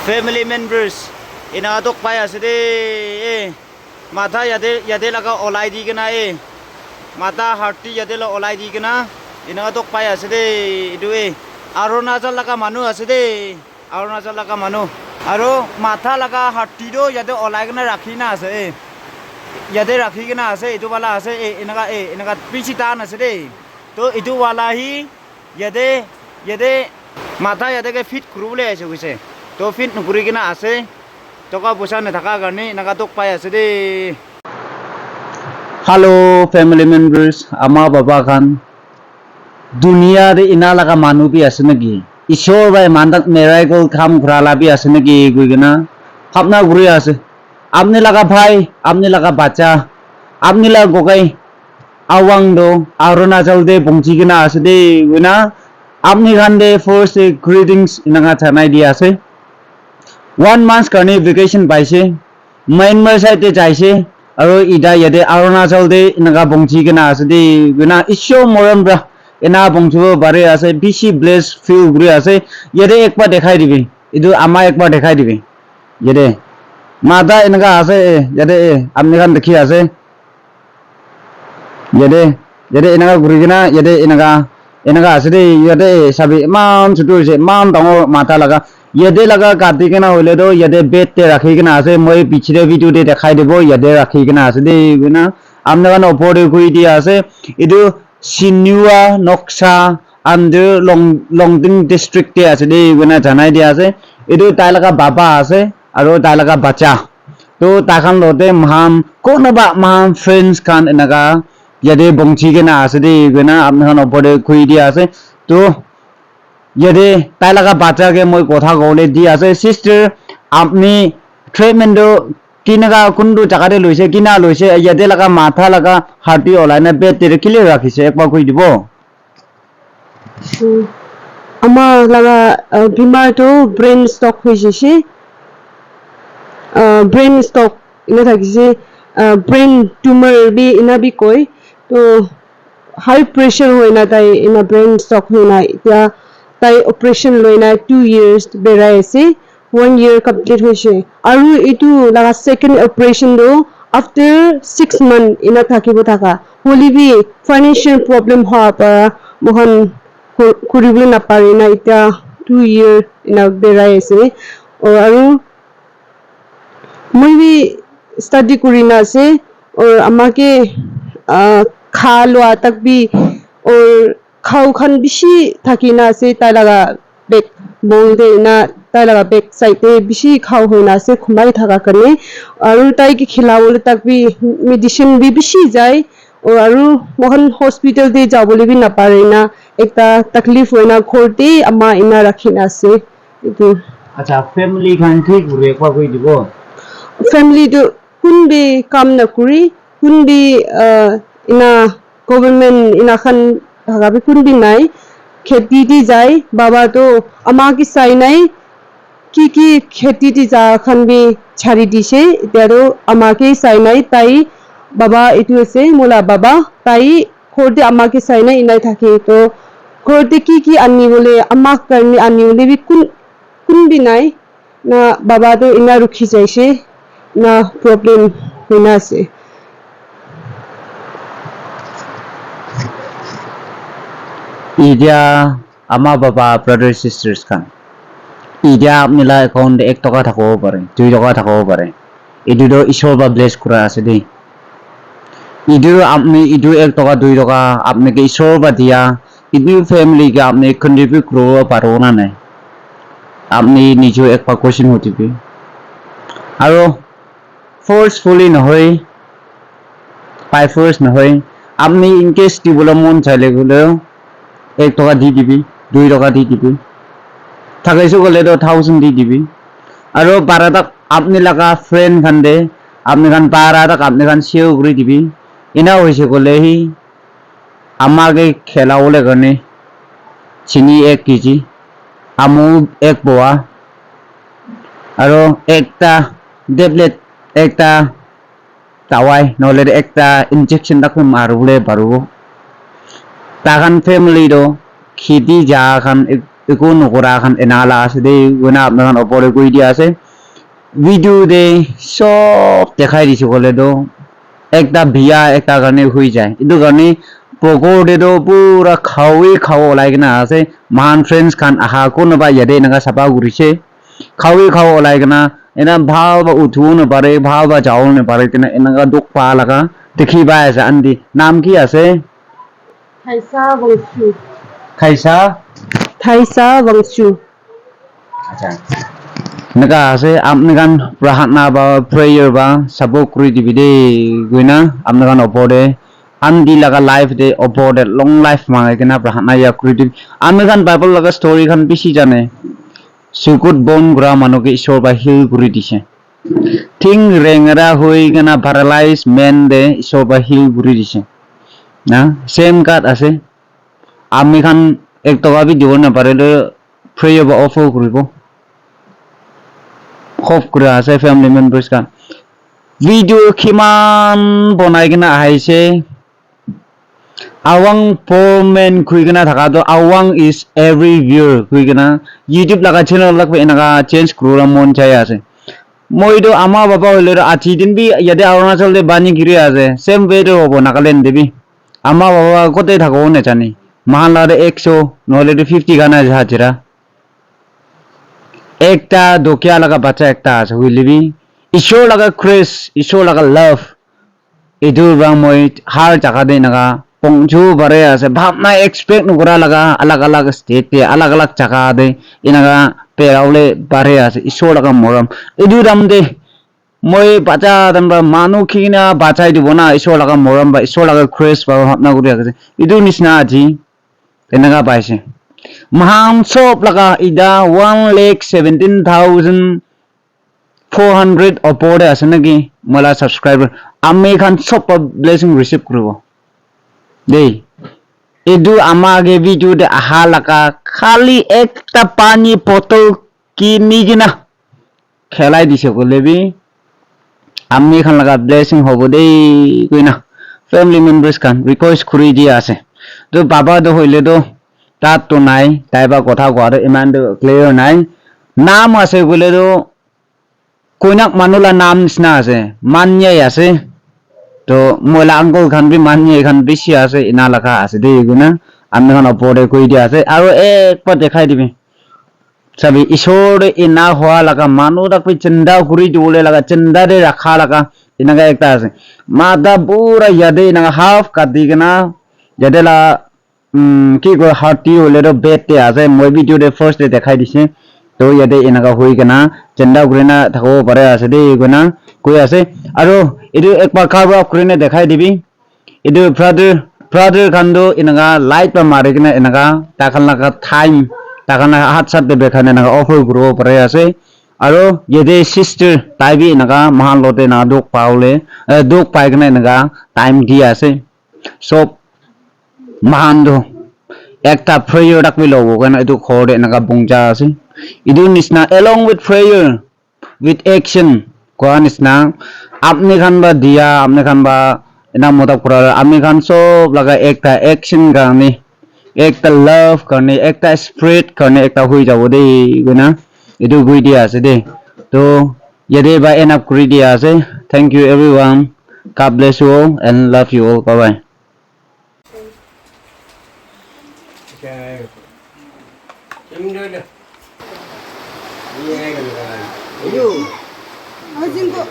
family members inatok pai aside matha yade laga olai di kana mata harti yade la olai di kana inatok pai aside idu Arunachal laga manu aside Arunachal laga manu aro matha laga harti do yade olai kana rakhina ase yade rakhina ase itu wala ase inaga pichita na ase to itu wala hi yade matha yade ke fit kurule ase kuse to fit nukuri kina ase toka pusa ne thaka garni nagatok pai ase de hello family members ama baba khan dunia de ina laga manu bi ase nagi ishor bai mandak miracle kham khurala bi ase nagi guigena hapna guri ase apne laga bhai apne laga bacha apne laga gogai awang do Arunachal de bongchi kina ase de guina apni khan de first greetings inanga chanai dia ase 1 month karni vacation paise Myanmar side te jaise aro ida yade Arunachal de inaga bongchi kina ase de guna isho moram bra ina bongchu bare ase bishi bless feel guri ase yade ekbar dekhai dibi idu ama ekbar dekhai dibi yade mada inaga ase yade apni khan dekhi ase yade inaga guri kina yade inaga ase de yade sabi man chutu se man dango mata laga yade laga kati kena hole do yade bed te rakhi kena ase moi pichre video de dekhai debo yade rakhi kena ase de guna amna kan opore koi dia ase idu Sinua Noksa under Longding district te ase de guna janai dia ase idu tai laga baba ase aro tai laga bacha to takhan lote maham kona ba maham friends kan enaga yade bongchi kena ase de guna amna kan opore koi dia ase to yade tai laga bacha ke moi kotha gole di ase sister apni treatment do kinaga kundu jaga de loise kina loise yade laga matha laga harti olai na bed te kile rakhise ekbar koi dibo ama laga bimar to brain stroke hoise brain stroke ina thakise brain tumor bi ina bi koi to high pressure hoina tai ina brain stroke hoina ya tai operation loina 2 years berai ase 1 year complete hoise aru itu laga second operation do after 6 month ina thakibo thaka holi bi financial problem ha pa mohan kuribli na pare na ita 2 year ina berai ase aru moi bi study kurina ase aur amake kha lwa tak bi aur khau khan bishi thakina ase tai laga back bol de na tai laga back side te bishi khau hoina ase khumai thaka kane aru tai ki khilawol tak bi medicine bi bishi jai aru mohan hospital de jabole bi na pare na ekta taklif hoina khorte ama ina rakhina ase itu acha family khan thik gure ekbar koi dibo family do kunbi kam na kuri kunbi ina government ina khan hagabi kunbi nai kheti di jai baba to ama ki sai nai ki kheti di ja khan bi chhari dise tero ama ki sai nai tai baba itu ase mola baba tai khorde ama ki sai nai inai thake to khorde ki ani bole ama karni ani bole bi kunbi nai na baba to ina rukhi jaise na problem hoina ase idia ama baba brother sisters khan idia apni la account de 1 taka thakbo pare 2 taka thakbo pare idu do ishor ba bless kura ase de idu apni idu 1 taka 2 taka apni ke ishor ba dia idu family ke apni contribute kro paro na nai apni nijo ekbar question hotibi aro forcefully নহই by force নহই apni in case development chale gole 1 taka di dibi 2 taka di dibi thakaisu gole do 1000 di dibi aro paradak apni laga friend khande apni khan paradak apni khan share guri dibi ina hoise gole hi amage khela ole garne chini 1 kg amu 1 boa aro ekta tablet ekta tawai nole ekta injection dakhu marule baru takan family do khiti ja khan একো নকৰা খান এনালা আছে দেই গুণা আপনার ওপরে কই দিয়া আছে ভিডিও দে সব দেখাই দিছে বলে তো একটা বিয়া একটা গানে হয়ে যায় কিন্তু গানে পকোড়ে তো পুরা খাও ওলাই কিনা আছে মান ফ্রেন্ডস খান আহা কোনোবা ইয়াদে নাকা সাপা ঘুরিছে খাও ওলাই কিনা এনা ভাল বা উঠু নপারে ভাল বা যাও নপারে তেনা এনাকা দুখ পা লাগা দেখি বা আছে আন্দি নাম কি আছে Thaisa Wangshu. খাইছা Thaisa Wangshu. আচ্ছা naga ase amne kan prahatna ba prayer ba support kuri dibi de guina amne kan opode andi laga life de opode long life ma kena prahatna ya kuri dibi amne kan bible laga story kan bisi jane sukut bon gra manoke ishor ba heal kuri dise thing rengara hoi kena paralyzed man de ishor ba heal kuri dise na same kat ase ami kan ek toka bi dibo na pare de prayer ba offer kuribo hope kura ase family members kan video kiman bonai kena aise awang poor man kui kena thaka to awang is every viewer kui kena youtube laga channel lak pe naga change kura mon chai ase moi do ama baba hole achi din bi yade arunachal de bani giri ase same way to hobo nagaland debi ama baba kote thako ne chani mahala de 100 নহলে 50 গানা হাজিরা একটা দোকিয়া লাগা বাচ্চা একটা আছে বুঝলিবি ঈশ্বর লাগা ক্রেস ঈশ্বর লাগা লাভ এদু বা মই হার জায়গা দে নাগা পংচু বারে আছে ভাবনা এক্সপেক্ট নকরা লাগা আলাগ আলাগ স্টেট তে আলাগ আলাগ জায়গা দে ইনাগা পেরাউলে বারে আছে ঈশ্বর লাগা মরম এদু রাম দে মই বাচ্চা দামবা মানু খিনা বাঁচাই দিব না ঈশ্বর লাগা মরম বা ঈশ্বর লাগা ক্রেস বা ভাবনা করি আছে এদু নিসনা আজি এনাগা পাইছে Maham soap laga ida 1,17,400 upload ase naki mala subscriber ami khan soap blessing receive krubo dei edu amage video de aha laga khali ekta pani bottle kini gina khelai dise kolebi ami khan laga blessing hobo dei kuina family members kan request kuri dia ase to baba do hoile do তাত তো নাই তাইবা কথা কোৱাটো ইমান clear নাই নাম আছে বলে তো কইনাক মানুলা নাম নিচিনা আছে মান্যাই আছে তো মইলা আঙ্কল খান বি মান্যাই খান বেছি আছে ইনা লেখা আছে দেই গুনা আমি খান ওপরে কই দিয়া আছে আৰু একবার দেখাই দিবি চাবি ঈশ্বর ইনা হওয়া লাগা মানুহ তাক চিন্তা ঘুরি দিবলে লাগা চিন্তা দে রাখা লাগা ইনাকা একটা আছে মাথা পুরা ইয়াদে ইনাকা হাফ কাটি কেনা ইয়াদে লা কি কয় হাৰ্টি হলে তো বেতে আছে মই ভিডিও দে ফাৰ্স্ট দেখাই দিছে তো ইয়াতে এনেকা হই কেনা চিন্তা ঘুৰি না থাকব পাৰে আছে দেই গুনা কৈ আছে আৰু এটো একবাৰ কাৰ্ভ আপ কৰি দেখাই দিবি এটো ব্ৰাদাৰ খান্দো এনেকা লাইট পা মাৰি কেনা এনেকা তাখান লাগা টাইম তাখান হাত সাত দে বেখানে এনেকা অফার গ্রো পাৰে আছে আৰু ইয়াতে সিস্টার তাইবি এনেকা মহান লতে না দুখ পাওলে দুখ পাই কেনা এনেকা টাইম দি আছে সব mahando ekta prayer dak milo kana itu khode naga bungja ase idu nisna along with prayer with action ko nisna apne khan ba dia apne khan ba ina moda pura apne khan sob laga ekta action karne ekta love karne ekta spirit karne ekta hui jabo de guna idu gui dia ase de to yede ba enough kuri dia ase thank you everyone god bless you all and love you all bye bye Ajinko.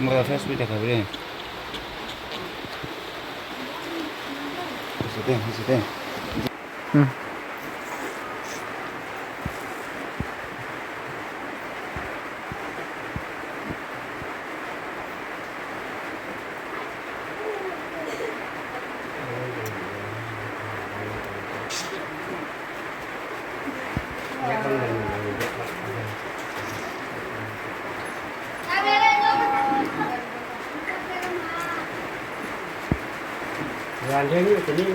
Mga Facebook dah kau ni. Situ. งานเที่ยงนี่ตัวนี้